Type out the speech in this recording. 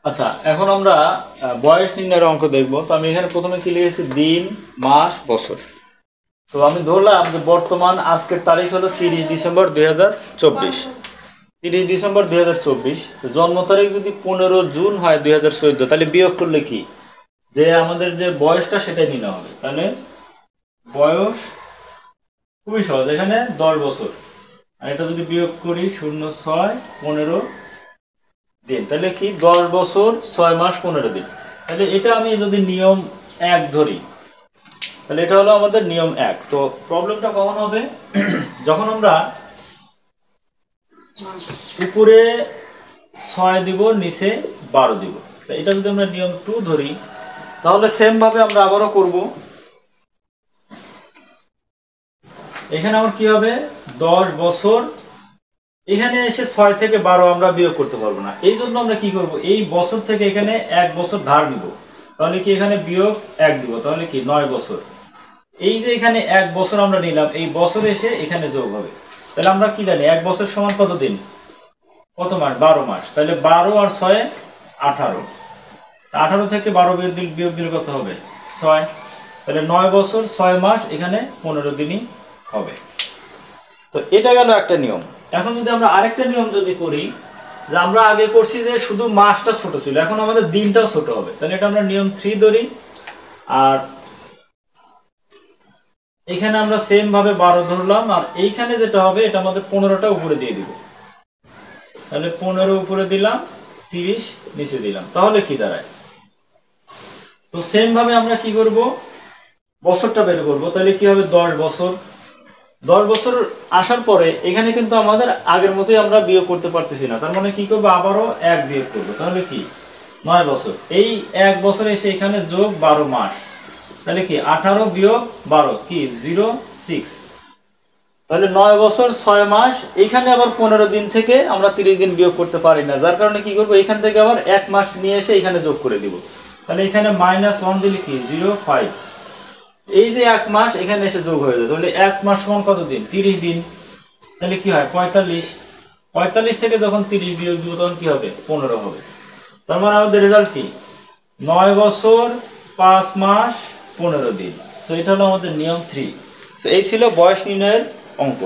আচ্ছা, এখন আমরা বয়স নির্ণয়ের অঙ্ক দেখব। তো আমি এখানে প্রথমে কি লিখেছি, দিন, মাস, বছর। তো আমি ধরলাম যে বর্তমান আজকের তারিখ হলো 30 ডিসেম্বর 2024। 30 ডিসেম্বর 2024। জন্ম তারিখ যদি 15 জুন হয় 2014, তাহলে বিয়োগ করলে কি, যে আমাদের যে বয়সটা সেটাই নিতে হবে। তাহলে বয়স খুবই সহজ, এখানে 10 বছর। আর এটা যদি বিয়োগ করি 0, 6, 15 দিন, তাহলে কি 10 বছর 6 মাস 15 দিন। তাহলে এটা আমি যদি নিয়ম 1 ধরি, তাহলে এটা হলো আমাদের নিয়ম 1। তো প্রবলেমটা কখন হবে, যখন আমরা উপরে 6 দিব, নিচে 12 দিব। এটা যদি আমরা নিয়ম 2 ধরি, তাহলে সেম ভাবে আমরা আবারও করব। এখানে আমার কি হবে, 10 বছর, এখানে এসে 6 থেকে 12 আমরা বিয়োগ করতে পারবো না। এই জন্য আমরা কি করব, এই বছর থেকে এখানে 1 বছর ধার নিব। তাহলে কি এখানে বিয়োগ 1 দিব, তাহলে কি 9 বছর। এই যে এখানে 1 বছর আমরা নিলাম, এই বছর এসে এখানে যোগ হবে। তাহলে আমরা কি জানি 1 বছর সমান কত দিন, কত মাস, 12 মাস। তাহলে 12 আর 6 18। 18 থেকে 12 বিয়োগ দিলে কত হবে, 6। তাহলে 9 বছর 6 মাস, এখানে 15 দিনই হবে। তো এটা গেল একটা নিয়ম। এখন যদি আমরা আরেকটা নিয়ম যদি করি, যে আমরা আগে করছি যে শুধু মাসটা ছোট ছিল, এখন আমাদের দিনটাও ছোট হবে। তাহলে এটা আমরা নিয়ম 3 ধরি। আর এখানে আমরা সেম ভাবে 12 ধরলাম, আর এইখানে যেটা হবে, এটা আমাদের 15টা উপরে দিয়ে দিব। তাহলে 15 উপরে দিলাম, 30 নিচে দিলাম, তাহলে কি দাঁড়ায়। তো সেম ভাবে আমরা কি করব, বছরটা বের করব। তাহলে কি হবে, 10 বছর। 10 বছর আসার পরে এখানে কিন্তু আমাদের আগের মতোই আমরা বিয়োগ করতে পারতেছি না। তার মানে কি করবো, আবারও 1 বিয়োগ করবো। তাহলে কি 9 বছর। এই 1 বছর এসে এখানে যোগ 12 মাস। তাহলে কি 18 বিয়োগ 12 কি 0, 6। তাহলে 9 বছর 6 মাস। এইখানে আবার 15 দিন থেকে আমরা 30 দিন বিয়োগ করতে পারি না, যার কারণে কি করবো, এখান থেকে আবার 1 মাস নিয়ে এসে এখানে যোগ করে দিব। তাহলে এখানে -1 দিলে কি 0, 5। এই যে 1 মাস এখানে এসে যোগ হয়ে যায়, তাহলে 1 মাস সমান কত দিন, 30 দিন। তাহলে কি হয় 45। 45 থেকে যখন 30 বিয়োগ দিব, তখন কি হবে, 15 হবে। তার মানে আমাদের রেজাল্ট কি, 9 বছর 5 মাস 15 দিন। তো এটা হলো আমাদের নিয়ম 3। তো এই ছিল বয়স নির্ণয়ের অঙ্ক।